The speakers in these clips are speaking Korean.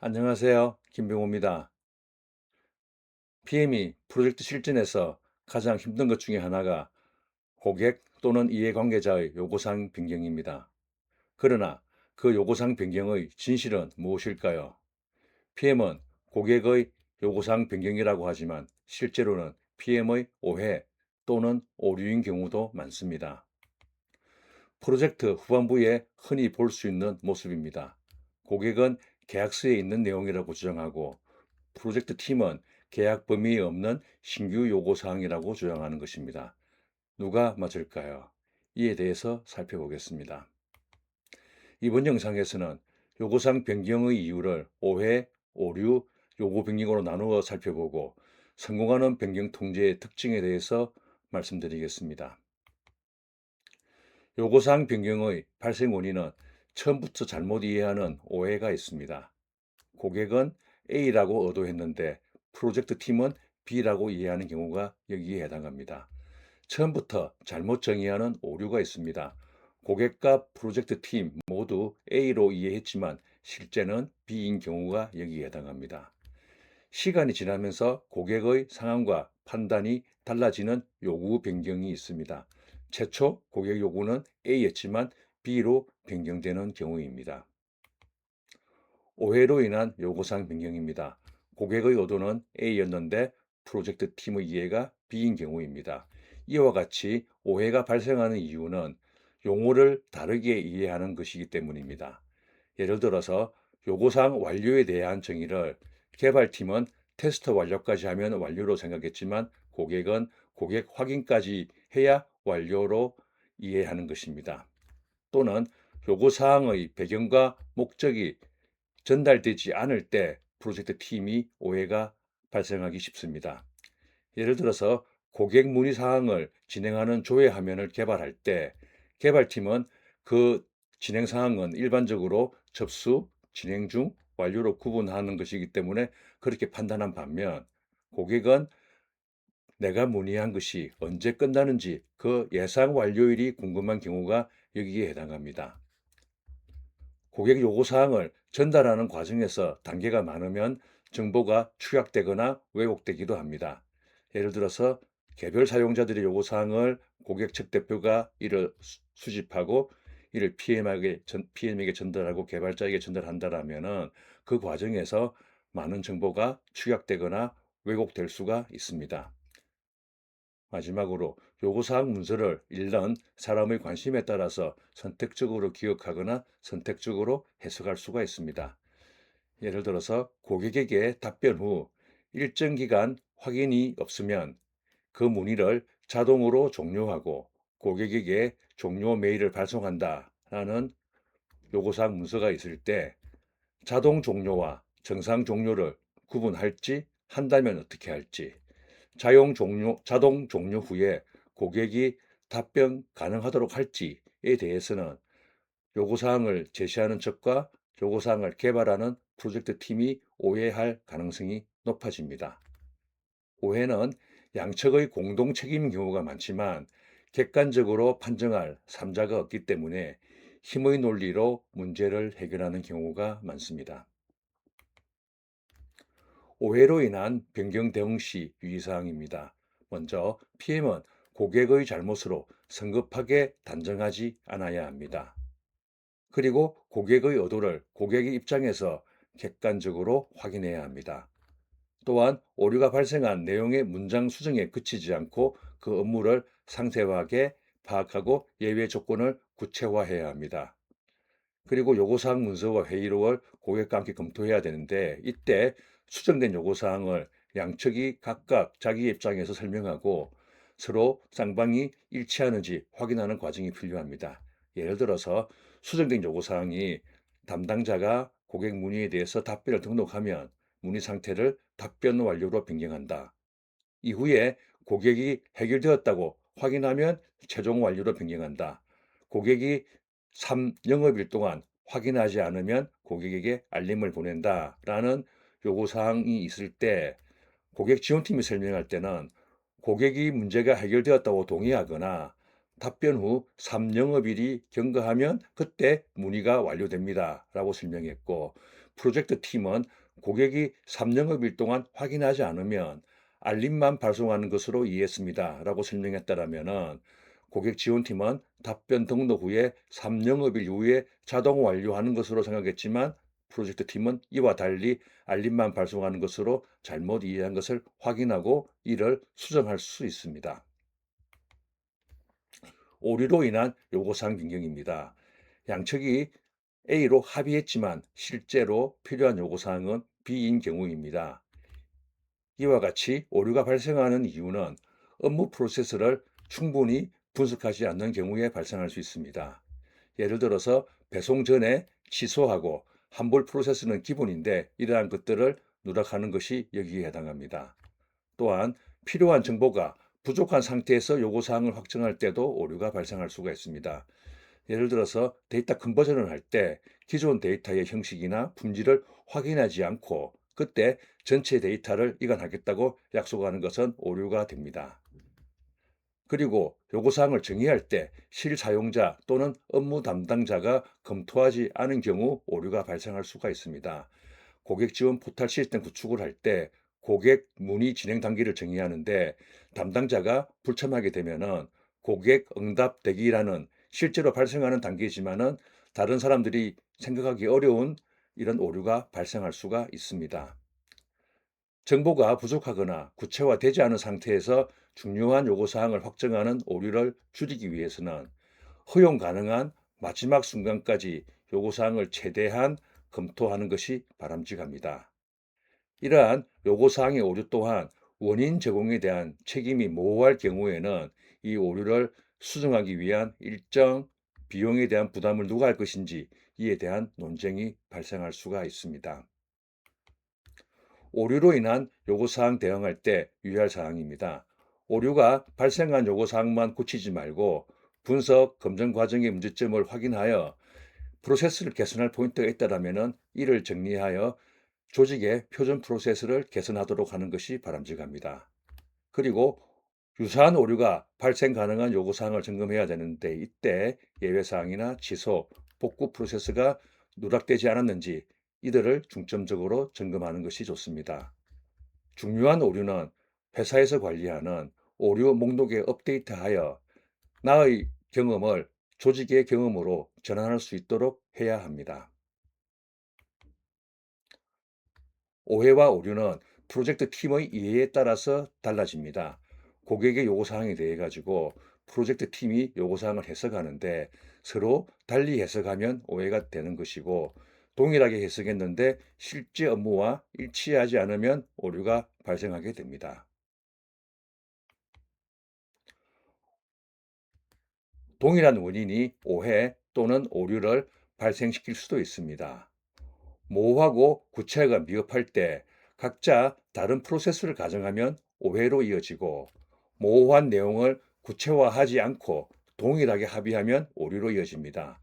안녕하세요. 김병호입니다. PM이 프로젝트 실전에서 가장 힘든 것 중에 하나가 고객 또는 이해관계자의 요구사항 변경입니다. 그러나 그 요구사항 변경의 진실은 무엇일까요? PM은 고객의 요구사항 변경이라고 하지만 실제로는 PM의 오해 또는 오류인 경우도 많습니다. 프로젝트 후반부에 흔히 볼 수 있는 모습입니다. 고객은 계약서에 있는 내용이라고 주장하고 프로젝트 팀은 계약 범위에 없는 신규 요구사항이라고 주장하는 것입니다. 누가 맞을까요? 이에 대해서 살펴보겠습니다. 이번 영상에서는 요구사항 변경의 이유를 오해, 오류, 요구 변경으로 나누어 살펴보고 성공하는 변경 통제의 특징에 대해서 말씀드리겠습니다. 요구사항 변경의 발생 원인은 처음부터 잘못 이해하는 오해가 있습니다. 고객은 A라고 의도했는데 프로젝트 팀은 B라고 이해하는 경우가 여기에 해당합니다. 처음부터 잘못 정의하는 오류가 있습니다. 고객과 프로젝트 팀 모두 A로 이해했지만 실제는 B인 경우가 여기에 해당합니다. 시간이 지나면서 고객의 상황과 판단이 달라지는 요구 변경이 있습니다. 최초 고객 요구는 A였지만 B로 변경되는 경우입니다. 오해로 인한 요구사항 변경입니다. 고객의 의도는 A였는데 프로젝트 팀의 이해가 B인 경우입니다. 이와 같이 오해가 발생하는 이유는 용어를 다르게 이해하는 것이기 때문입니다. 예를 들어서 요구사항 완료에 대한 정의를 개발팀은 테스트 완료까지 하면 완료로 생각했지만 고객은 고객 확인까지 해야 완료로 이해하는 것입니다. 또는 요구사항의 배경과 목적이 전달되지 않을 때 프로젝트 팀이 오해가 발생하기 쉽습니다. 예를 들어서 고객 문의 사항을 진행하는 조회 화면을 개발할 때 개발팀은 그 진행 사항은 일반적으로 접수, 진행 중, 완료로 구분하는 것이기 때문에 그렇게 판단한 반면 고객은 내가 문의한 것이 언제 끝나는지 그 예상 완료일이 궁금한 경우가 여기에 해당합니다. 고객 요구사항을 전달하는 과정에서 단계가 많으면 정보가 축약되거나 왜곡되기도 합니다. 예를 들어서 개별 사용자들의 요구사항을 고객 측 대표가 이를 수집하고 이를 PM에게 전달하고 개발자에게 전달한다라면은 그 과정에서 많은 정보가 축약되거나 왜곡될 수가 있습니다. 마지막으로 요구사항 문서를 읽는 사람의 관심에 따라서 선택적으로 기억하거나 선택적으로 해석할 수가 있습니다. 예를 들어서 고객에게 답변 후 일정 기간 확인이 없으면 그 문의를 자동으로 종료하고 고객에게 종료 메일을 발송한다라는 요구사항 문서가 있을 때 자동 종료와 정상 종료를 구분할지 한다면 어떻게 할지 자동 종료 후에 고객이 답변 가능하도록 할지에 대해서는 요구사항을 제시하는 측과 요구사항을 개발하는 프로젝트 팀이 오해할 가능성이 높아집니다. 오해는 양측의 공동 책임인 경우가 많지만 객관적으로 판정할 3자가 없기 때문에 힘의 논리로 문제를 해결하는 경우가 많습니다. 오해로 인한 변경 대응 시 유의사항입니다. 먼저 PM은 고객의 잘못으로 성급하게 단정하지 않아야 합니다. 그리고 고객의 의도를 고객의 입장에서 객관적으로 확인해야 합니다. 또한 오류가 발생한 내용의 문장 수정에 그치지 않고 그 업무를 상세하게 파악하고 예외 조건을 구체화해야 합니다. 그리고 요구사항 문서와 회의록을 고객과 함께 검토해야 되는데 이때 수정된 요구사항을 양측이 각각 자기 입장에서 설명하고 서로 쌍방이 일치하는지 확인하는 과정이 필요합니다. 예를 들어서 수정된 요구사항이 담당자가 고객 문의에 대해서 답변을 등록하면 문의 상태를 답변 완료로 변경한다. 이후에 고객이 해결되었다고 확인하면 최종 완료로 변경한다. 고객이 3영업일 동안 확인하지 않으면 고객에게 알림을 보낸다라는 요구사항이 있을 때 고객 지원팀이 설명할 때는 고객이 문제가 해결되었다고 동의하거나 답변 후 3영업일이 경과하면 그때 문의가 완료됩니다. 라고 설명했고 프로젝트 팀은 고객이 3영업일 동안 확인하지 않으면 알림만 발송하는 것으로 이해했습니다. 라고 설명했다라면은 고객 지원팀은 답변 등록 후에 3영업일 이후에 자동 완료하는 것으로 생각했지만 프로젝트 팀은 이와 달리 알림만 발송하는 것으로 잘못 이해한 것을 확인하고 이를 수정할 수 있습니다. 오류로 인한 요구사항 변경입니다. 양측이 A로 합의했지만 실제로 필요한 요구사항은 B인 경우입니다. 이와 같이 오류가 발생하는 이유는 업무 프로세스를 충분히 분석하지 않는 경우에 발생할 수 있습니다. 예를 들어서 배송 전에 취소하고 환불 프로세스는 기본인데 이러한 것들을 누락하는 것이 여기에 해당합니다. 또한 필요한 정보가 부족한 상태에서 요구사항을 확정할 때도 오류가 발생할 수가 있습니다. 예를 들어서 데이터 컨버전을 할 때 기존 데이터의 형식이나 품질을 확인하지 않고 그때 전체 데이터를 이관하겠다고 약속하는 것은 오류가 됩니다. 그리고 요구사항을 정의할 때 실사용자 또는 업무 담당자가 검토하지 않은 경우 오류가 발생할 수가 있습니다. 고객 지원 포털 시스템 구축을 할 때 고객 문의 진행 단계를 정의하는데 담당자가 불참하게 되면은 고객 응답 대기라는 실제로 발생하는 단계지만은 다른 사람들이 생각하기 어려운 이런 오류가 발생할 수가 있습니다. 정보가 부족하거나 구체화되지 않은 상태에서 중요한 요구사항을 확정하는 오류를 줄이기 위해서는 허용 가능한 마지막 순간까지 요구사항을 최대한 검토하는 것이 바람직합니다. 이러한 요구사항의 오류 또한 원인 제공에 대한 책임이 모호할 경우에는 이 오류를 수정하기 위한 일정 비용에 대한 부담을 누가 할 것인지 이에 대한 논쟁이 발생할 수가 있습니다. 오류로 인한 요구사항 대응할 때 유의할 사항입니다. 오류가 발생한 요구사항만 고치지 말고 분석, 검증 과정의 문제점을 확인하여 프로세스를 개선할 포인트가 있다면 이를 정리하여 조직의 표준 프로세스를 개선하도록 하는 것이 바람직합니다. 그리고 유사한 오류가 발생 가능한 요구사항을 점검해야 되는데 이때 예외사항이나 취소, 복구 프로세스가 누락되지 않았는지 이들을 중점적으로 점검하는 것이 좋습니다. 중요한 오류는 회사에서 관리하는 오류 목록에 업데이트하여 나의 경험을 조직의 경험으로 전환할 수 있도록 해야 합니다. 오해와 오류는 프로젝트 팀의 이해에 따라서 달라집니다. 고객의 요구사항에 대해 가지고 프로젝트 팀이 요구사항을 해석하는데 서로 달리 해석하면 오해가 되는 것이고 동일하게 해석했는데 실제 업무와 일치하지 않으면 오류가 발생하게 됩니다. 동일한 원인이 오해 또는 오류를 발생시킬 수도 있습니다. 모호하고 구체가 미흡할 때 각자 다른 프로세스를 가정하면 오해로 이어지고 모호한 내용을 구체화하지 않고 동일하게 합의하면 오류로 이어집니다.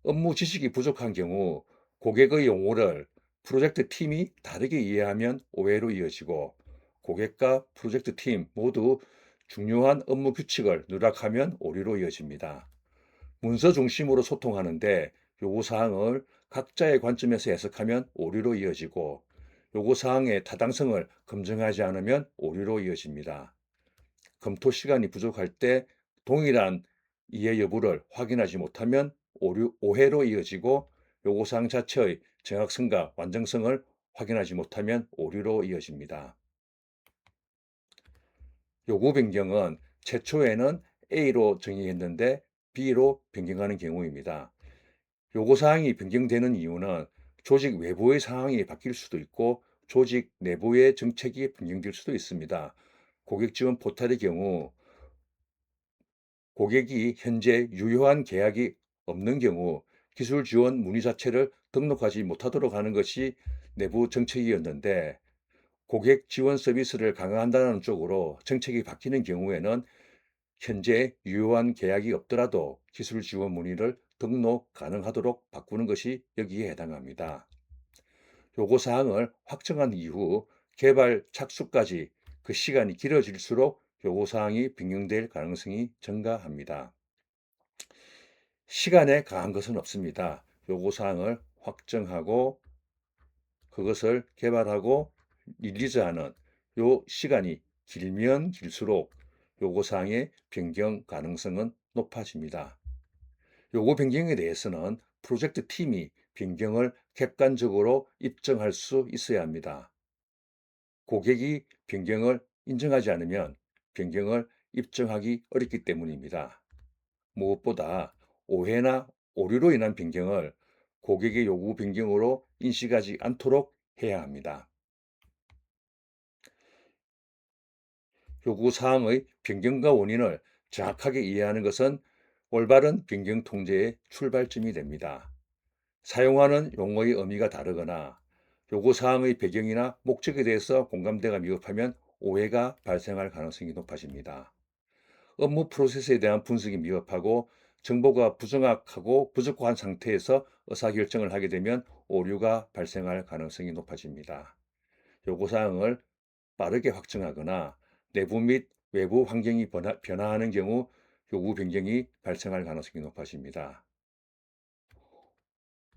업무 지식이 부족한 경우 고객의 용어를 프로젝트 팀이 다르게 이해하면 오해로 이어지고 고객과 프로젝트 팀 모두 중요한 업무 규칙을 누락하면 오류로 이어집니다. 문서 중심으로 소통하는데 요구사항을 각자의 관점에서 해석하면 오류로 이어지고 요구사항의 타당성을 검증하지 않으면 오류로 이어집니다. 검토 시간이 부족할 때 동일한 이해 여부를 확인하지 못하면 오해로 이어지고 요구사항 자체의 정확성과 완전성을 확인하지 못하면 오류로 이어집니다. 요구 변경은 최초에는 A로 정의했는데 B로 변경하는 경우입니다. 요구사항이 변경되는 이유는 조직 외부의 상황이 바뀔 수도 있고 조직 내부의 정책이 변경될 수도 있습니다. 고객 지원 포털의 경우 고객이 현재 유효한 계약이 없는 경우 기술 지원 문의 자체를 등록하지 못하도록 하는 것이 내부 정책이었는데 고객 지원 서비스를 강화한다는 쪽으로 정책이 바뀌는 경우에는 현재 유효한 계약이 없더라도 기술 지원 문의를 등록 가능하도록 바꾸는 것이 여기에 해당합니다. 요구사항을 확정한 이후 개발 착수까지 그 시간이 길어질수록 요구사항이 변경될 가능성이 증가합니다. 시간에 강한 것은 없습니다. 요구사항을 확정하고 그것을 개발하고 릴리즈하는 요 시간이 길면 길수록 요구사항의 변경 가능성은 높아집니다. 요구 변경에 대해서는 프로젝트 팀이 변경을 객관적으로 입증할 수 있어야 합니다. 고객이 변경을 인정하지 않으면 변경을 입증하기 어렵기 때문입니다. 무엇보다 오해나 오류로 인한 변경을 고객의 요구 변경으로 인식하지 않도록 해야 합니다. 요구 사항의 변경과 원인을 정확하게 이해하는 것은 올바른 변경 통제의 출발점이 됩니다. 사용하는 용어의 의미가 다르거나 요구 사항의 배경이나 목적에 대해서 공감대가 미흡하면 오해가 발생할 가능성이 높아집니다. 업무 프로세스에 대한 분석이 미흡하고 정보가 부정확하고 부족한 상태에서 의사결정을 하게 되면 오류가 발생할 가능성이 높아집니다. 요구사항을 빠르게 확정하거나 내부 및 외부 환경이 변화하는 경우 요구 변경이 발생할 가능성이 높아집니다.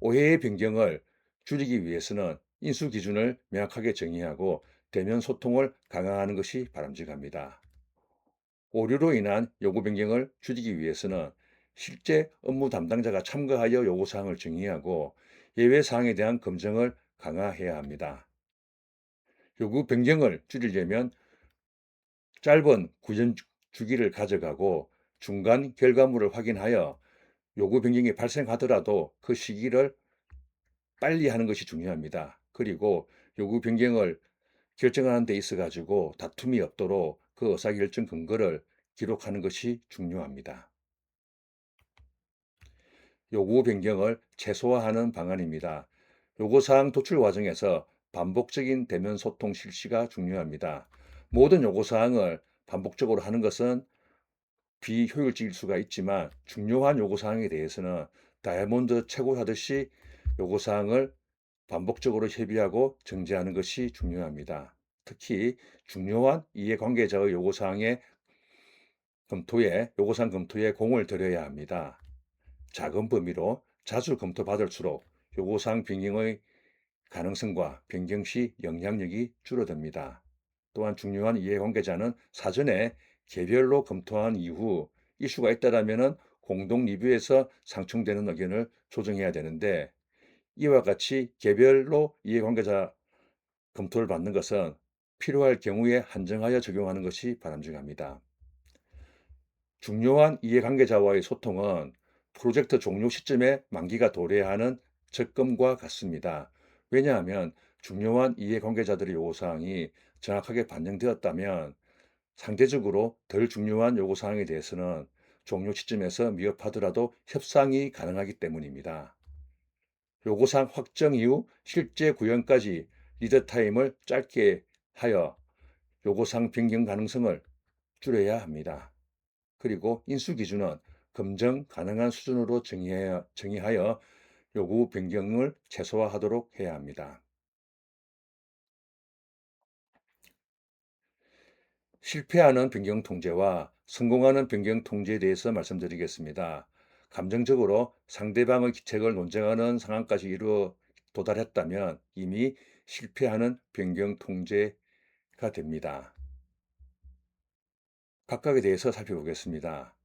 오해의 변경을 줄이기 위해서는 인수 기준을 명확하게 정의하고 대면 소통을 강화하는 것이 바람직합니다. 오류로 인한 요구 변경을 줄이기 위해서는 실제 업무 담당자가 참가하여 요구 사항을 정의하고 예외 사항에 대한 검증을 강화해야 합니다. 요구 변경을 줄이려면 짧은 구현 주기를 가져가고 중간 결과물을 확인하여 요구 변경이 발생하더라도 그 시기를 빨리 하는 것이 중요합니다. 그리고 요구 변경을 결정하는 데 있어 가지고 다툼이 없도록 그 의사결정 근거를 기록하는 것이 중요합니다. 요구 변경을 최소화하는 방안입니다. 요구사항 도출 과정에서 반복적인 대면 소통 실시가 중요합니다. 모든 요구사항을 반복적으로 하는 것은 비효율적일 수가 있지만 중요한 요구사항에 대해서는 다이아몬드 채굴하듯이 요구사항을 반복적으로 협의하고 정지하는 것이 중요합니다. 특히 중요한 이해관계자의 요구사항 검토에 공을 들여야 합니다. 작은 범위로 자주 검토받을수록 요구사항 변경의 가능성과 변경 시 영향력이 줄어듭니다. 또한 중요한 이해관계자는 사전에 개별로 검토한 이후 이슈가 있다면 공동 리뷰에서 상충되는 의견을 조정해야 되는데 이와 같이 개별로 이해관계자 검토를 받는 것은 필요할 경우에 한정하여 적용하는 것이 바람직합니다. 중요한 이해관계자와의 소통은 프로젝트 종료 시점에 만기가 도래하는 적금과 같습니다. 왜냐하면 중요한 이해관계자들의 요구사항이 정확하게 반영되었다면 상대적으로 덜 중요한 요구사항에 대해서는 종료 시점에서 미흡하더라도 협상이 가능하기 때문입니다. 요구사항 확정 이후 실제 구현까지 리드 타임을 짧게 하여 요구사항 변경 가능성을 줄여야 합니다. 그리고 인수 기준은 검증 가능한 수준으로 정의하여 요구 변경을 최소화하도록 해야 합니다. 실패하는 변경 통제와 성공하는 변경 통제에 대해서 말씀드리겠습니다. 감정적으로 상대방의 기책을 논쟁하는 상황까지 도달했다면 이미 실패하는 변경 통제가 됩니다. 각각에 대해서 살펴보겠습니다.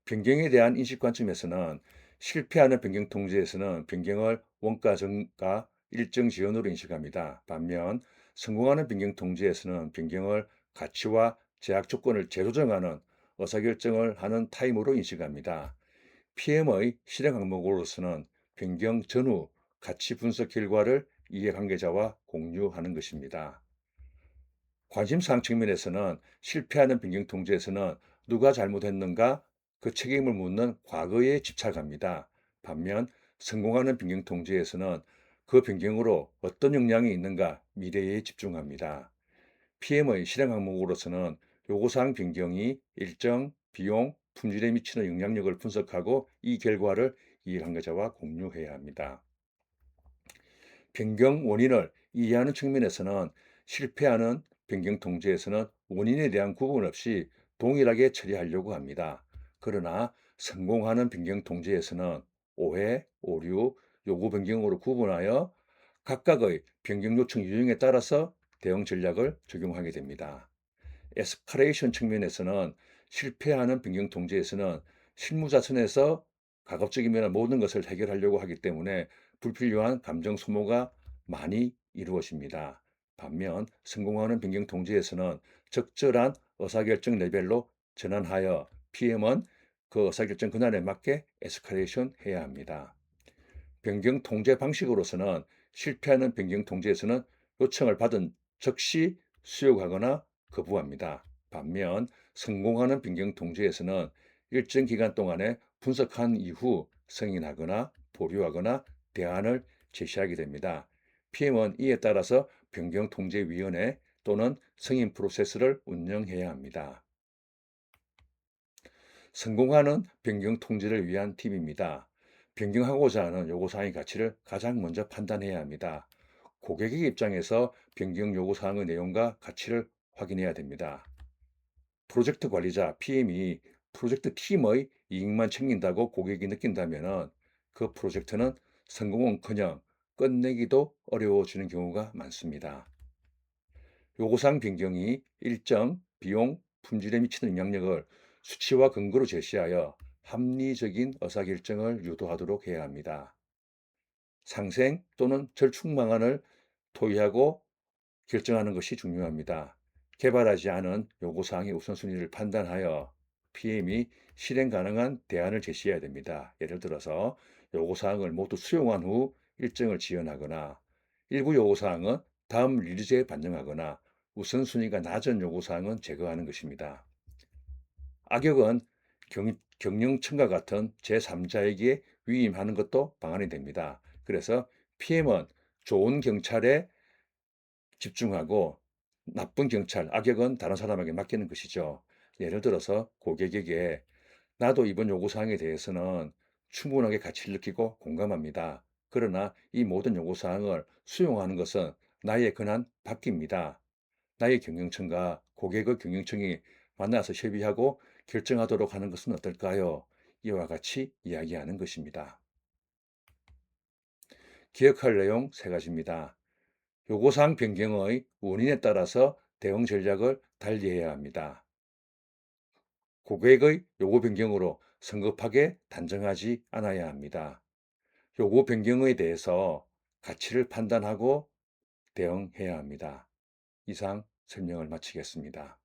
변경에 대한 인식 관점에서는 실패하는 변경 통제에서는 변경을 원가 증가 일정 지연으로 인식합니다. 반면 성공하는 변경 통제에서는 변경을 가치와 제약 조건을 재조정하는 의사결정을 하는 타임으로 인식합니다. PM의 실행 항목으로서는 변경 전후 가치 분석 결과를 이해관계자와 공유하는 것입니다. 관심사항 측면에서는 실패하는 변경 통제에서는 누가 잘못했는가 그 책임을 묻는 과거에 집착합니다. 반면 성공하는 변경 통제에서는 그 변경으로 어떤 영향이 있는가 미래에 집중합니다. PM의 실행 항목으로서는 요구사항 변경이 일정, 비용, 품질에 미치는 영향력을 분석하고 이 결과를 이해관계자와 공유해야 합니다. 변경 원인을 이해하는 측면에서는 실패하는 변경 통제에서는 원인에 대한 구분 없이 동일하게 처리하려고 합니다. 그러나 성공하는 변경 통제에서는 오해, 오류, 요구 변경으로 구분하여 각각의 변경 요청 유형에 따라서 대응 전략을 적용하게 됩니다. 에스컬레이션 측면에서는 실패하는 변경 통제에서는 실무자 선에서 가급적이면 모든 것을 해결하려고 하기 때문에 불필요한 감정 소모가 많이 이루어집니다. 반면 성공하는 변경 통제에서는 적절한 의사결정 레벨로 전환하여 PM은 그 의사결정 권한에 맞게 에스컬레이션 해야 합니다. 변경 통제 방식으로서는 실패하는 변경 통제에서는 요청을 받은 즉시 수용하거나 거부합니다. 반면 성공하는 변경 통제에서는 일정 기간 동안에 분석한 이후 승인하거나 보류하거나 대안을 제시하게 됩니다. PM은 이에 따라서 변경통제위원회 또는 승인 프로세스를 운영해야 합니다. 성공하는 변경 통제를 위한 팁입니다. 변경하고자 하는 요구사항의 가치를 가장 먼저 판단해야 합니다. 고객의 입장에서 변경 요구사항의 내용과 가치를 확인해야 됩니다. 프로젝트 관리자 PM이 프로젝트 팀의 이익만 챙긴다고 고객이 느낀다면 그 프로젝트는 성공은커녕 끝내기도 어려워지는 경우가 많습니다. 요구사항 변경이 일정, 비용, 품질에 미치는 영향력을 수치와 근거로 제시하여 합리적인 의사결정을 유도하도록 해야 합니다. 상생 또는 절충 방안을 토의하고 결정하는 것이 중요합니다. 개발하지 않은 요구사항의 우선순위를 판단하여 PM이 실행 가능한 대안을 제시해야 됩니다. 예를 들어서 요구사항을 모두 수용한 후 일정을 지연하거나 일부 요구사항은 다음 릴리즈에 반영하거나 우선순위가 낮은 요구사항은 제거하는 것입니다. 악역은 경영층과 같은 제3자에게 위임하는 것도 방안이 됩니다. 그래서 PM은 좋은 경찰에 집중하고 나쁜 경찰, 악역은 다른 사람에게 맡기는 것이죠. 예를 들어서 고객에게 나도 이번 요구사항에 대해서는 충분하게 가치를 느끼고 공감합니다. 그러나 이 모든 요구사항을 수용하는 것은 나의 권한 밖입니다. 나의 경영층과 고객의 경영층이 만나서 협의하고 결정하도록 하는 것은 어떨까요? 이와 같이 이야기하는 것입니다. 기억할 내용 세 가지입니다. 요구사항 변경의 원인에 따라서 대응 전략을 달리해야 합니다. 고객의 요구 변경으로 성급하게 단정하지 않아야 합니다. 요구 변경에 대해서 가치를 판단하고 대응해야 합니다. 이상 설명을 마치겠습니다.